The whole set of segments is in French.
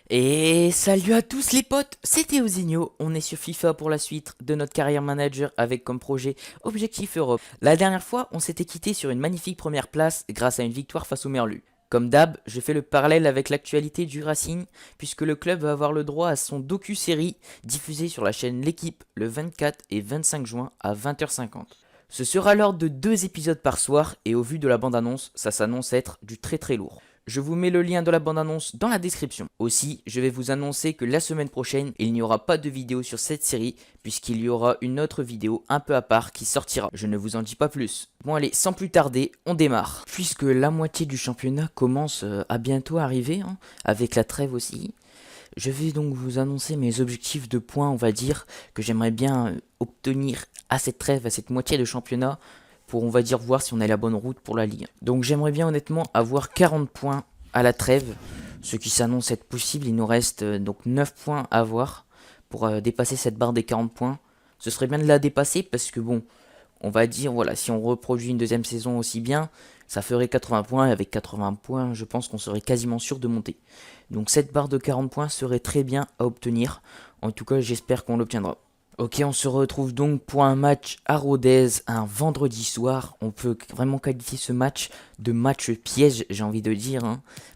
Et salut à tous les potes, c'était Ozinho, on est sur FIFA pour la suite de notre carrière manager avec comme projet Objectif Europe. La dernière fois, on s'était quitté sur une magnifique première place grâce à une victoire face au Merlu. Comme d'hab, je fais le parallèle avec l'actualité du Racing, puisque le club va avoir le droit à son docu-série diffusée sur la chaîne L'équipe le 24 et 25 juin à 20h50. Ce sera l'ordre de 2 épisodes par soir et au vu de la bande-annonce, ça s'annonce être du très très lourd. Je vous mets le lien de la bande-annonce dans la description. Aussi, je vais vous annoncer que la semaine prochaine, il n'y aura pas de vidéo sur cette série, puisqu'il y aura une autre vidéo un peu à part qui sortira. Je ne vous en dis pas plus. Bon allez, sans plus tarder, on démarre. Puisque la moitié du championnat commence à bientôt arriver, avec la trêve aussi, je vais donc vous annoncer mes objectifs de points, on va dire, que j'aimerais bien obtenir à cette trêve, à cette moitié de championnat, pour on va dire voir si on a la bonne route pour la Ligue. Donc j'aimerais bien honnêtement avoir 40 points à la trêve, ce qui s'annonce être possible. Il nous reste donc 9 points à avoir pour dépasser cette barre des 40 points. Ce serait bien de la dépasser parce que bon, on va dire voilà, si on reproduit une deuxième saison aussi bien, ça ferait 80 points et avec 80 points, je pense qu'on serait quasiment sûr de monter. Donc cette barre de 40 points serait très bien à obtenir. En tout cas, j'espère qu'on l'obtiendra. Ok, on se retrouve donc pour un match à Rodez, un vendredi soir. On peut vraiment qualifier ce match de match piège, j'ai envie de dire.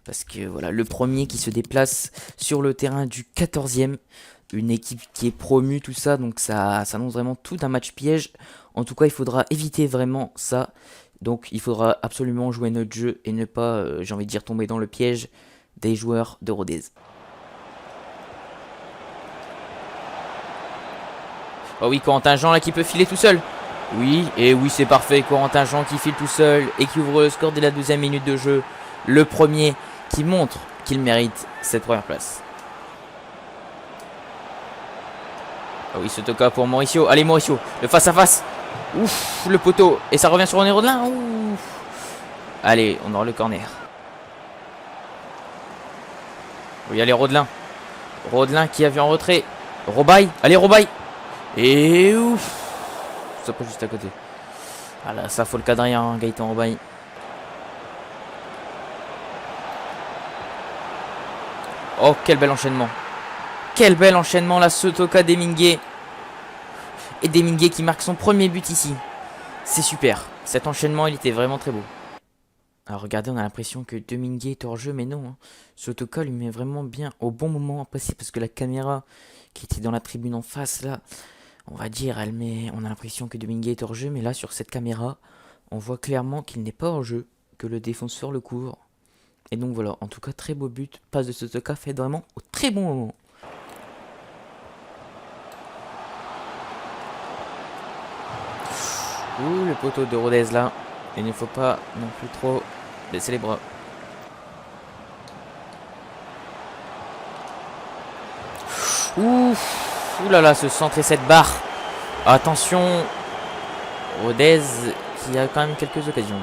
Parce que voilà, le premier qui se déplace sur le terrain du 14e. Une équipe qui est promue, tout ça. Donc ça annonce vraiment tout un match piège. En tout cas, il faudra éviter vraiment ça. Donc il faudra absolument jouer notre jeu et ne pas, j'ai envie de dire, tomber dans le piège des joueurs de Rodez. Oh oui, Corentin Jean là qui peut filer tout seul. Oui, et oui c'est parfait, Corentin Jean qui file tout seul et qui ouvre le score dès la deuxième minute de jeu. Le premier qui montre qu'il mérite cette première place. Oh oui, ce toca pour Mauricio. Allez Mauricio, le face à face. Ouf, le poteau. Et ça revient sur René Rodelin. Ouf. Allez, on aura le corner. Oui, allez Rodelin. Rodelin qui a vu en retrait. Robaille, allez Robaille. Et ouf, ça passe juste à côté. Ah là, ça faut le cadrer, Gaëtan Robaille. Oh, quel bel enchaînement. Quel bel enchaînement là, ce toca d'Eminguet. Et d'Eminguet qui marque son premier but ici. C'est super. Cet enchaînement, il était vraiment très beau. Alors regardez, on a l'impression que Deminguet est hors jeu, mais non. Ce toca lui met vraiment bien au bon moment à passer parce que la caméra qui était dans la tribune en face là, on va dire, on a l'impression que Deminguet est hors jeu, mais là sur cette caméra, on voit clairement qu'il n'est pas hors jeu, que le défenseur le couvre. Et donc voilà, en tout cas très beau but, passe de Sotoka fait vraiment au très bon moment. Ouh, le poteau de Rodez là, il ne faut pas non plus trop baisser les bras. Ouf. Ouh là là, ce centre et cette barre. Attention, Rodez qui a quand même quelques occasions.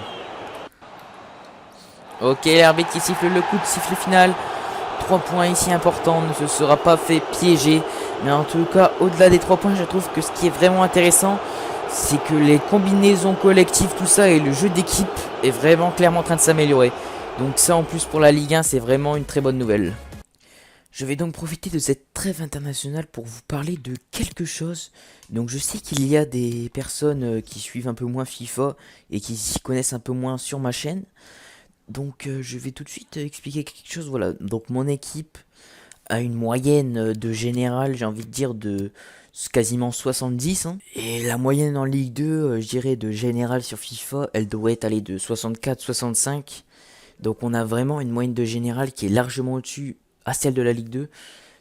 Ok, l'arbitre qui siffle le coup de sifflet final. 3 points ici importants, ne se sera pas fait piéger. Mais en tout cas, au-delà des 3 points, je trouve que ce qui est vraiment intéressant, c'est que les combinaisons collectives, tout ça et le jeu d'équipe est vraiment clairement en train de s'améliorer. Donc ça en plus pour la Ligue 1, c'est vraiment une très bonne nouvelle. Je vais donc profiter de cette trêve internationale pour vous parler de quelque chose. Donc je sais qu'il y a des personnes qui suivent un peu moins FIFA et qui s'y connaissent un peu moins sur ma chaîne. Donc je vais tout de suite expliquer quelque chose. Voilà, donc mon équipe a une moyenne de général, j'ai envie de dire de quasiment 70. Et la moyenne en Ligue 2, je dirais de général sur FIFA, elle doit être allée de 64-65. Donc on a vraiment une moyenne de général qui est largement au-dessus à celle de la Ligue 2.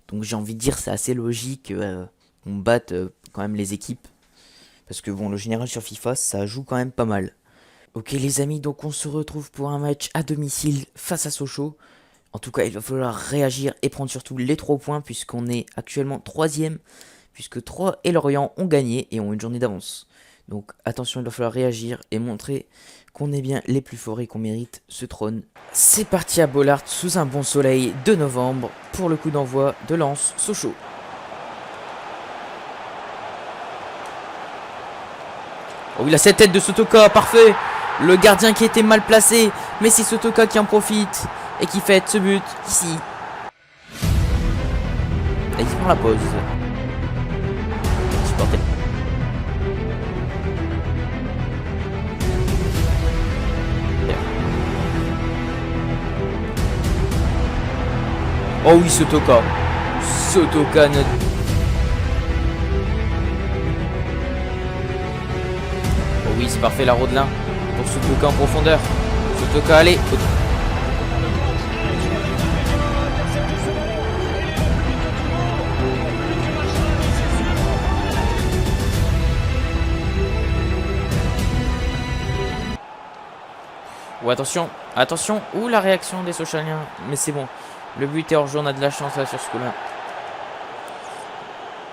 Donc j'ai envie de dire c'est assez logique qu'on batte quand même les équipes. Parce que bon, le général sur FIFA, ça joue quand même pas mal. Ok les amis, donc on se retrouve pour un match à domicile face à Sochaux. En tout cas, il va falloir réagir et prendre surtout les 3 points puisqu'on est actuellement 3ème. Puisque 3 et Lorient ont gagné et ont une journée d'avance. Donc attention, il va falloir réagir et montrer qu'on est bien les plus forts et qu'on mérite ce trône. C'est parti à Bollaert sous un bon soleil de novembre pour le coup d'envoi de Lens Sochaux. Oh oui, là cette tête de Sotoka, parfait. Le gardien qui était mal placé, mais c'est Sotoka qui en profite et qui fait ce but ici. Et il prend la pause. Supporter. Oh oui, Sotoka. Sotoka notre... Oh oui, c'est parfait la Rodelin. Pour Sotoka en profondeur. Sotoka, allez. Oh, attention, attention. Ouh, la réaction des Sochaliens. Mais c'est bon. Le but est hors jeu, on a de la chance là sur ce coup-là.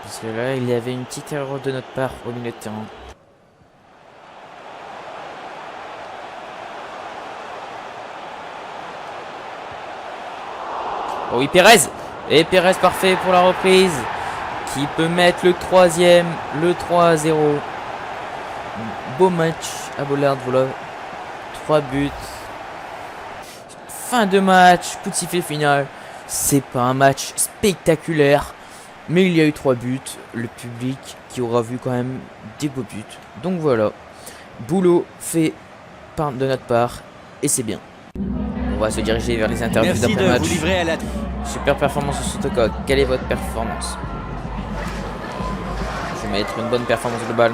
Parce que là, il y avait une petite erreur de notre part au milieu de terrain. Oh oui, Pérez. Et Pérez parfait pour la reprise. Qui peut mettre le troisième, le 3-0. Beau match à Bollard, voilà. 3 buts. Fin de match, coup de sifflet final. C'est pas un match spectaculaire, mais il y a eu 3 buts. Le public qui aura vu quand même des beaux buts. Donc voilà, boulot fait de notre part et c'est bien. On va se diriger vers les interviews d'après-match. Super performance de Sotoka. Quelle est votre performance? Je vais mettre une bonne performance globale.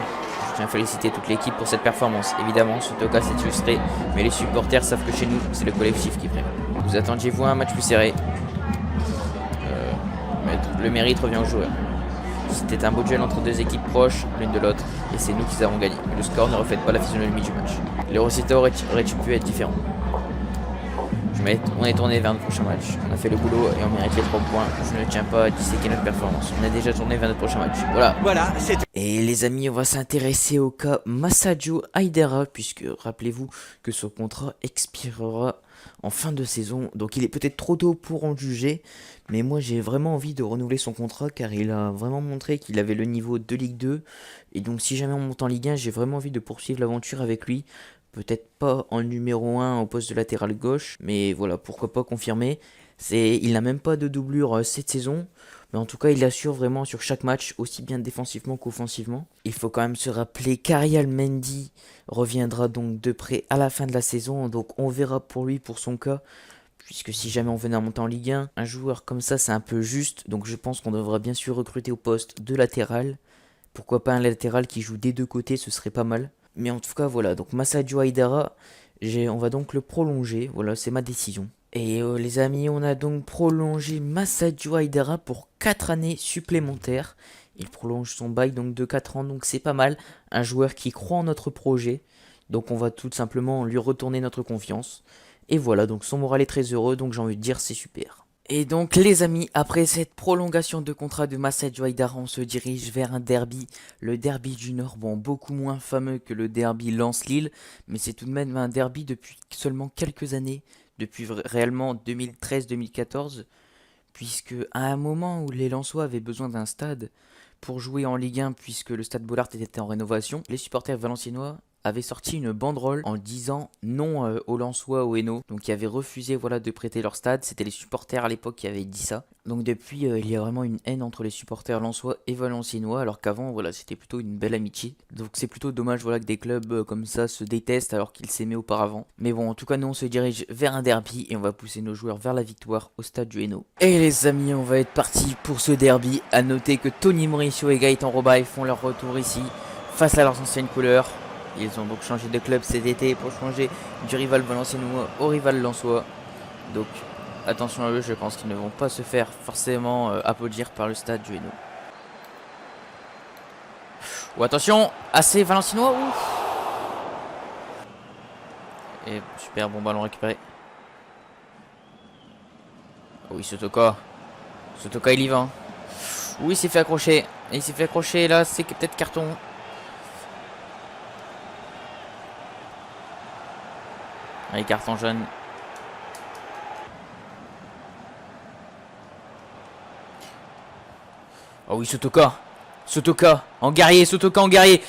Je tiens à féliciter toute l'équipe pour cette performance. Évidemment, Sotoka s'est illustré, mais les supporters savent que chez nous, c'est le collectif qui prime. Vous attendiez-vous à un match plus serré? Le mérite revient aux joueurs. C'était un beau duel entre deux équipes proches l'une de l'autre, et c'est nous qui avons gagné. Le score ne reflète pas la physionomie du match. Les résultats auraient pu être différents. On est tourné vers notre prochain match. On a fait le boulot et on mérite les 3 points. Je ne tiens pas à disséquer notre performance. On a déjà tourné vers notre prochain match. Voilà, c'est... Et les amis, on va s'intéresser au cas Massadio Haidara, puisque rappelez-vous que son contrat expirera en fin de saison. Donc il est peut-être trop tôt pour en juger, mais moi j'ai vraiment envie de renouveler son contrat car il a vraiment montré qu'il avait le niveau de Ligue 2. Et donc si jamais on monte en Ligue 1, j'ai vraiment envie de poursuivre l'aventure avec lui. Peut-être pas en numéro 1 au poste de latéral gauche, mais voilà, pourquoi pas confirmer. Il n'a même pas de doublure cette saison, mais en tout cas il assure vraiment sur chaque match, aussi bien défensivement qu'offensivement. Il faut quand même se rappeler qu'Ariel Mendy reviendra donc de près à la fin de la saison, donc on verra pour lui, pour son cas, puisque si jamais on venait à monter en Ligue 1, un joueur comme ça c'est un peu juste, donc je pense qu'on devrait bien sûr recruter au poste de latéral. Pourquoi pas un latéral qui joue des deux côtés, ce serait pas mal. Mais en tout cas voilà, donc Massadio Haidara, on va donc le prolonger, voilà c'est ma décision. Et les amis, on a donc prolongé Massadio Haidara pour 4 années supplémentaires. Il prolonge son bail donc de 4 ans, donc c'est pas mal. Un joueur qui croit en notre projet, donc on va tout simplement lui retourner notre confiance. Et voilà, donc son moral est très heureux, donc j'ai envie de dire c'est super. Et donc les amis, après cette prolongation de contrat de Massadio Haidara, on se dirige vers un derby, le derby du Nord, bon beaucoup moins fameux que le derby Lens-Lille, mais c'est tout de même un derby depuis seulement quelques années, depuis réellement 2013-2014, puisque à un moment où les Lensois avaient besoin d'un stade pour jouer en Ligue 1, puisque le stade Bollard était en rénovation, les supporters valenciennois avait sorti une banderole en disant non aux Lensois, au Hainaut, donc qui avaient refusé voilà, de prêter leur stade. C'était les supporters à l'époque qui avaient dit ça. Donc depuis, il y a vraiment une haine entre les supporters lensois et valenciennois, alors qu'avant, voilà, c'était plutôt une belle amitié. Donc c'est plutôt dommage voilà, que des clubs comme ça se détestent alors qu'ils s'aimaient auparavant. Mais bon, en tout cas, nous on se dirige vers un derby et on va pousser nos joueurs vers la victoire au stade du Hainaut. Et les amis, on va être parti pour ce derby. À noter que Tony Mauricio et Gaëtan Robaille font leur retour ici, face à leurs anciennes couleurs. Ils ont donc changé de club cet été pour changer du rival valenciennois au rival lensois. Donc attention à eux, je pense qu'ils ne vont pas se faire forcément applaudir par le stade du Hainaut. Oh attention, assez valenciennois. Et super bon ballon récupéré. Oh oui, Sotoka. Sotoka il y va. Oui, il s'est fait accrocher. Et il s'est fait accrocher là, c'est peut-être carton. Allez, carton jaune. Oh oui, Sotoka. Sotoka en guerrier, Sotoka en guerrier.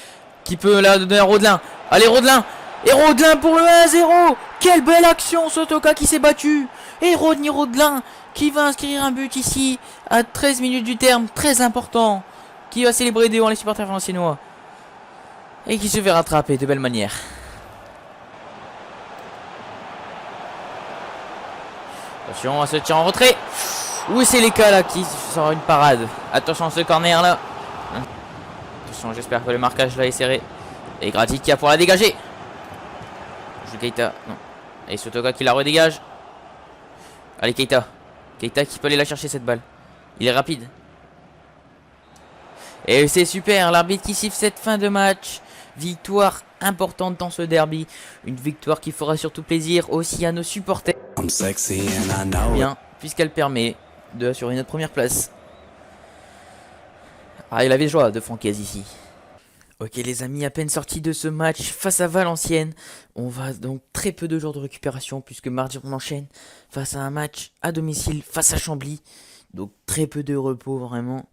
Qui peut là donner à Rodelin. Allez, Rodelin. Et Rodelin pour le 1-0. Quelle belle action, Sotoka qui s'est battu. Et Rodney Rodelin qui va inscrire un but ici à 13 minutes du terme, très important. Qui va célébrer devant les supporters valenciennois. Et qui se fait rattraper de belle manière. Attention à ce tir en retrait. Oui, c'est les cas là qui sort une parade. Attention à ce corner là. Attention, j'espère que le marquage là est serré. Et Gratikia pour la dégager. Joue Keita. Non. Et Sotoka qui la redégage. Allez Keita. Keita qui peut aller la chercher cette balle. Il est rapide. Et c'est super. L'arbitre qui siffle cette fin de match. Victoire importante dans ce derby. Une victoire qui fera surtout plaisir aussi à nos supporters. Bien, puisqu'elle permet de assurer notre première place. Ah, il avait joie de Francaise ici. Ok les amis, à peine sortis de ce match face à Valenciennes, on va donc très peu de jours de récupération puisque mardi on enchaîne face à un match à domicile face à Chambly. Donc très peu de repos vraiment.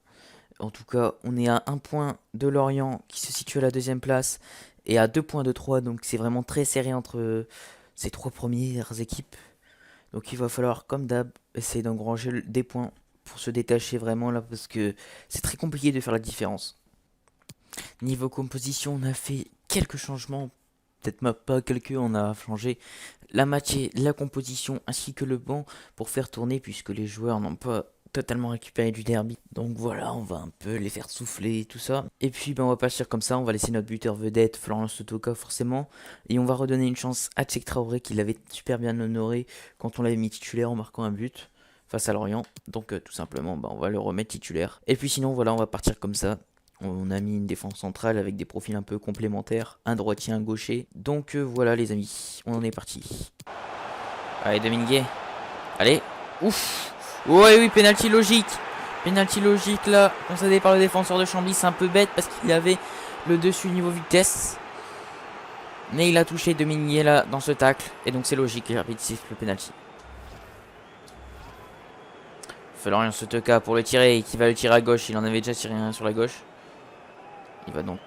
En tout cas, on est à 1 point de Lorient qui se situe à la 2e place et à 2 points de 3. Donc c'est vraiment très serré entre ces 3 premières équipes. Donc il va falloir comme d'hab essayer d'engranger des points pour se détacher vraiment là parce que c'est très compliqué de faire la différence. Niveau composition, on a fait quelques changements, peut-être pas quelques, on a changé la moitié, la composition ainsi que le banc pour faire tourner puisque les joueurs n'ont pas totalement récupéré du derby. Donc voilà, on va un peu les faire souffler et tout ça. Et puis on va partir comme ça, on va laisser notre buteur vedette, Florian Sotoka forcément. Et on va redonner une chance à Tchèque Traoré qui l'avait super bien honoré quand on l'avait mis titulaire en marquant un but face à Lorient. Donc tout simplement, on va le remettre titulaire. Et puis sinon voilà, on va partir comme ça. On a mis une défense centrale avec des profils un peu complémentaires, un droitier, un gaucher. Donc voilà les amis, on en est parti. Allez Domingue. Allez. Ouf. Ouais oui, penalty logique. Penalty logique là, concédé par le défenseur de Chambly, c'est un peu bête parce qu'il avait le dessus niveau vitesse. Mais il a touché Domingue là dans ce tacle. Et donc c'est logique, l'arbitre siffle le penalty. Florian Sotoka pour le tirer, qui va le tirer à gauche, il en avait déjà tiré un sur la gauche. Il va donc.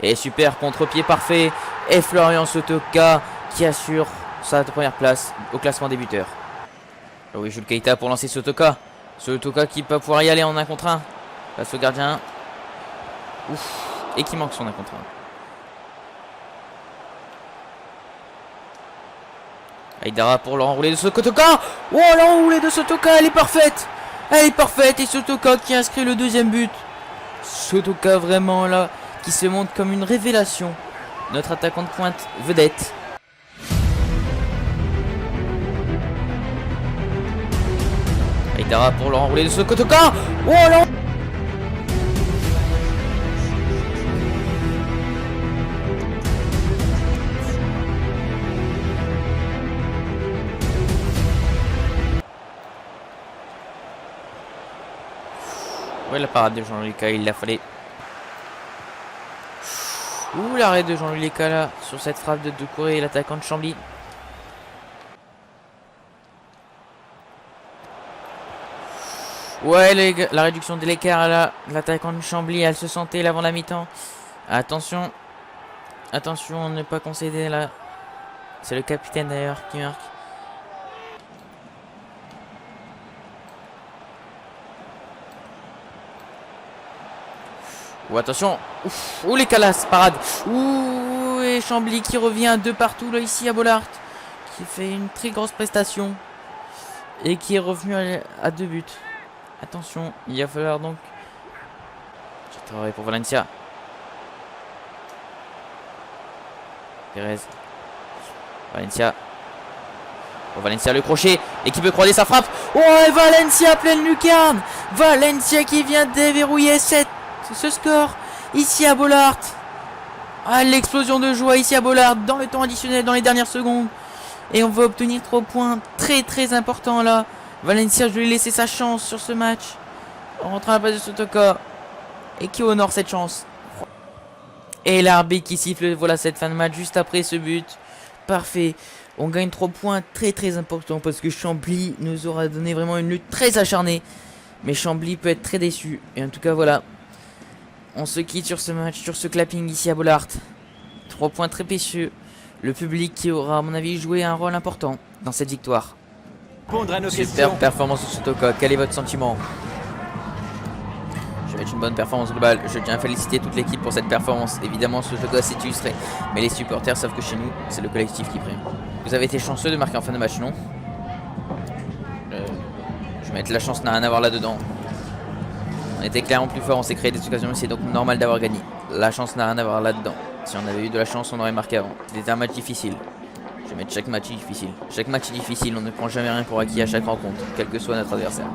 Et super contre-pied parfait. Et Florian Sotoka qui assure sa première place au classement des buteurs. Oui, Jules Keita pour lancer Sotoka. Sotoka qui peut pouvoir y aller en 1 contre 1. Face au gardien. Ouf. Et qui manque son 1 contre 1. Aïdara pour l'enroulé de Sotoka. Oh, l'enroulé de Sotoka, elle est parfaite. Elle est parfaite. Et Sotoka qui inscrit le 2e but. Sotoka vraiment là, qui se montre comme une révélation. Notre attaquant de pointe vedette. Aïdara pour l'enroulé de Sotoka. Oh là. Ouais, la parade de Jean-Louis Léca, il l'a fallait. Ouh, l'arrêt de Jean-Louis Léca là, sur cette frappe de Doucouré, l'attaquant de Chambly. Ouais, la réduction de l'écart là, l'attaquant de Chambly, elle se sentait là avant la mi-temps. Attention, attention, ne pas concéder là. C'est le capitaine d'ailleurs qui marque. Ouh, attention. Ouf, ouh, les calasses, parade. Ouh, et Chambly qui revient de partout là ici à Bollaert. Qui fait une très grosse prestation. Et qui est revenu à 2 buts. Attention, il va falloir donc. J'ai travaillé pour Valencia. Pérez. Valencia. Pour Valencia le crochet. Et qui peut croiser sa frappe. Oh, et Valencia pleine lucarne. Valencia qui vient déverrouiller ce score ici à Bollaert. Ah, l'explosion de joie ici à Bollaert dans le temps additionnel, dans les dernières secondes. Et on va obtenir 3 points très très importants là. Valencia, je lui ai laissé sa chance sur ce match. En rentrant à la place de Sotoka. Et qui honore cette chance. Et l'arbitre qui siffle, voilà cette fin de match juste après ce but. Parfait. On gagne 3 points très très importants parce que Chambly nous aura donné vraiment une lutte très acharnée. Mais Chambly peut être très déçu. Et en tout cas voilà. On se quitte sur ce match, sur ce clapping ici à Bollaert. 3 points très précieux. Le public qui aura à mon avis joué un rôle important dans cette victoire. Répondre à nos Super questions. performance de Sutoka, quel est votre sentiment? Je vais être une bonne performance globale, je tiens à féliciter toute l'équipe pour cette performance. Évidemment Sutoka s'est illustré, mais les supporters savent que chez nous, c'est le collectif qui prime. Vous avez été chanceux de marquer en fin de match, non? Je vais mettre la chance n'a rien à voir là-dedans. On était clairement plus fort, on s'est créé des occasions, c'est donc normal d'avoir gagné. La chance n'a rien à voir là-dedans. Si on avait eu de la chance, on aurait marqué avant. C'était un match difficile. Je vais mettre chaque match difficile. Chaque match est difficile, on ne prend jamais rien pour acquis à chaque rencontre, quel que soit notre adversaire.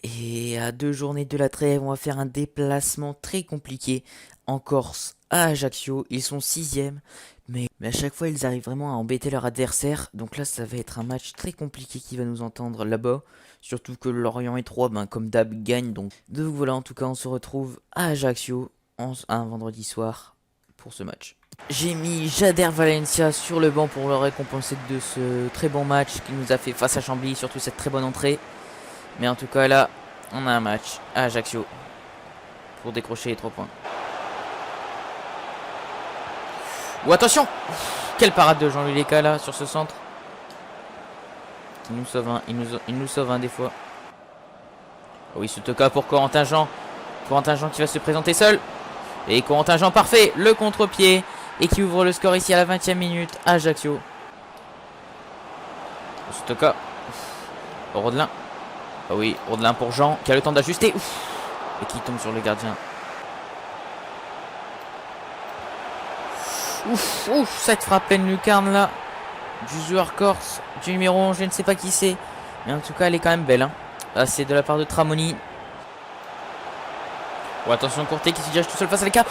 Et à 2 journées de la trêve, on va faire un déplacement très compliqué en Corse, à Ajaccio. Ils sont 6e, mais à chaque fois, ils arrivent vraiment à embêter leur adversaire. Donc là, ça va être un match très compliqué qui va nous entendre là-bas. Surtout que Lorient et 3, comme d'hab, gagnent. Donc voilà, en tout cas, on se retrouve à Ajaccio un vendredi soir pour ce match. J'ai mis Jader Valencia sur le banc pour le récompenser de ce très bon match qu'il nous a fait face à Chambly, surtout cette très bonne entrée. Mais en tout cas là, on a un match à Ajaccio pour décrocher les 3 points. Oh attention! Quelle parade de Jean-Louis Léca là sur ce centre. Il nous sauve un, il nous sauve un des fois. Oh oui, ce toca pour Corentin Jean. Corentin Jean qui va se présenter seul. Et Corentin Jean parfait, le contre-pied. Et qui ouvre le score ici à la 20e minute à Ajaccio. Ce toca. Rodelin. Ah oui, Rodelin pour Jean qui a le temps d'ajuster. Et qui tombe sur le gardien. Cette frappe pleine lucarne là. Du joueur corse, du numéro 11, je ne sais pas qui c'est. Mais en tout cas, elle est quand même belle. Là, c'est de la part de Tramoni. Oh, attention, Courtet qui se dirige tout seul face à Léca.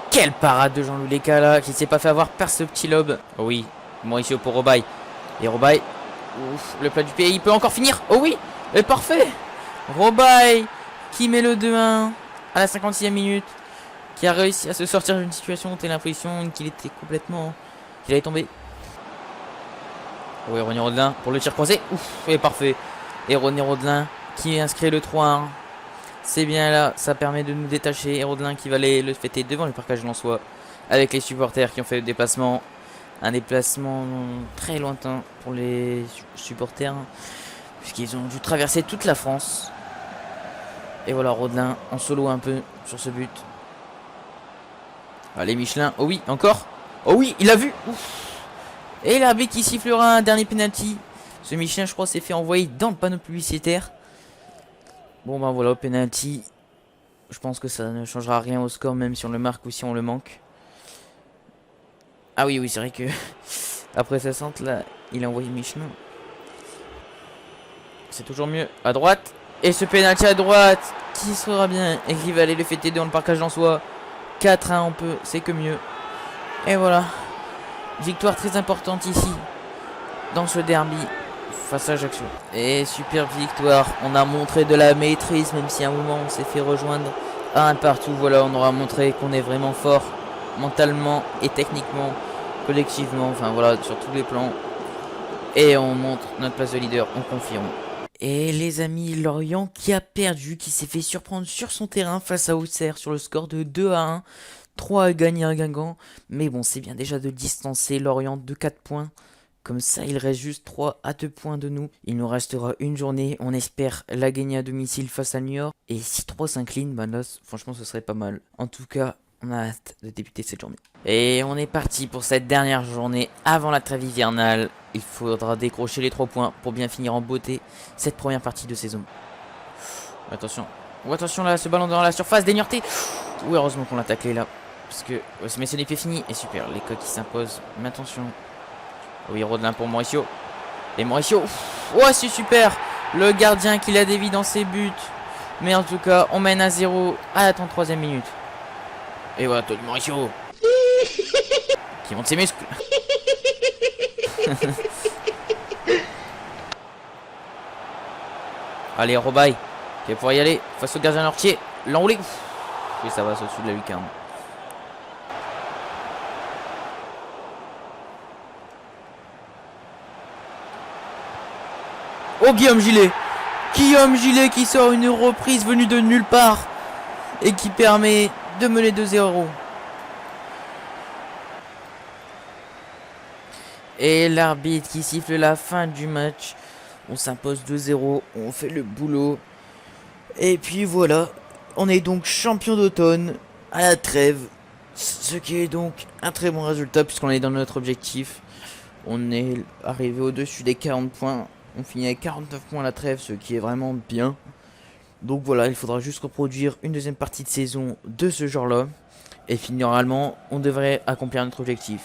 Quelle parade de Jean-Louis Léca là, qui ne s'est pas fait avoir par ce petit lobe. Oh oui, Mauricio pour Robaille. Et Robaille, le plat du pied, il peut encore finir. Oh oui, et parfait. Robaille qui met le 2-1 à la 56e minute. Qui a réussi à se sortir d'une situation où t'as l'impression qu'il était complètement... qu'il allait tomber. Oui, René Rodelin pour le tir croisé. Et parfait. Et René Rodelin qui inscrit le 3-1. C'est bien là, ça permet de nous détacher. Et Rodelin qui va aller le fêter devant le parcage lensois. Avec les supporters qui ont fait le déplacement. Un déplacement très lointain pour les supporters. Puisqu'ils ont dû traverser toute la France. Et voilà, Rodelin en solo un peu sur ce but. Allez, Michelin. Oh oui, encore. Oh oui, il a vu. Et l'arbitre qui sifflera un dernier penalty. Ce Michelin, je crois, s'est fait envoyer dans le panneau publicitaire. Bon, voilà, au penalty. Je pense que ça ne changera rien au score, même si on le marque ou si on le manque. Ah oui, c'est vrai que après sa centre, là, il a envoyé Michelin. C'est toujours mieux. À droite. Et ce penalty à droite, qui sera bien et qui va aller le fêter dans le parcage en soi. 4-1, on peut, c'est que mieux. Et voilà. Victoire très importante ici. Dans ce derby. Face à Ajaccio. Et super victoire. On a montré de la maîtrise. Même si à un moment on s'est fait rejoindre à un partout. Voilà, on aura montré qu'on est vraiment fort. Mentalement et techniquement. Collectivement. Enfin voilà, sur tous les plans. Et on montre notre place de leader. On confirme. Et les amis, Lorient qui a perdu, qui s'est fait surprendre sur son terrain face à Auxerre sur le score de 2-1. 3 à gagner à Guingamp. Mais bon, c'est bien déjà de distancer Lorient de 4 points. Comme ça, il reste juste 3 à 2 points de nous. Il nous restera une journée. On espère la gagner à domicile face à New York. Et si 3 s'incline, là, franchement, ce serait pas mal. En tout cas, on a hâte de débuter cette journée. Et on est parti pour cette dernière journée avant la trêve hivernale. Il faudra décrocher les 3 points pour bien finir en beauté cette première partie de saison. Attention. Oh, attention là, ce ballon dans la surface, d'éniorté. Oui, heureusement qu'on l'a taclé là. Parce que mais ce n'est pas fini. Et super, les codes qui s'imposent. Mais attention. Oui, Rodelin pour Mauricio. Et Mauricio. Oh, c'est super. Le gardien qui l'a dévié dans ses buts. Mais en tout cas, on mène à 0 à la 33e minute. Et voilà, Tony Mauricio. Qui monte ses muscles. Allez, Robaille. Qui va pouvoir y aller face au gardien Nortier. L'enroulé. Oui, ça va, c'est au-dessus de la lucarne. Oh, Guillaume Gillet. Guillaume Gillet qui sort une reprise venue de nulle part. Et qui permet de mener 2-0. Et l'arbitre qui siffle la fin du match. On s'impose 2-0, on fait le boulot. Et puis voilà, on est donc champion d'automne à la trêve. Ce qui est donc un très bon résultat puisqu'on est dans notre objectif. On est arrivé au-dessus des 40 points. On finit avec 49 points à la trêve, ce qui est vraiment bien. Donc voilà, il faudra juste reproduire une deuxième partie de saison de ce genre-là. Et finalement, on devrait accomplir notre objectif.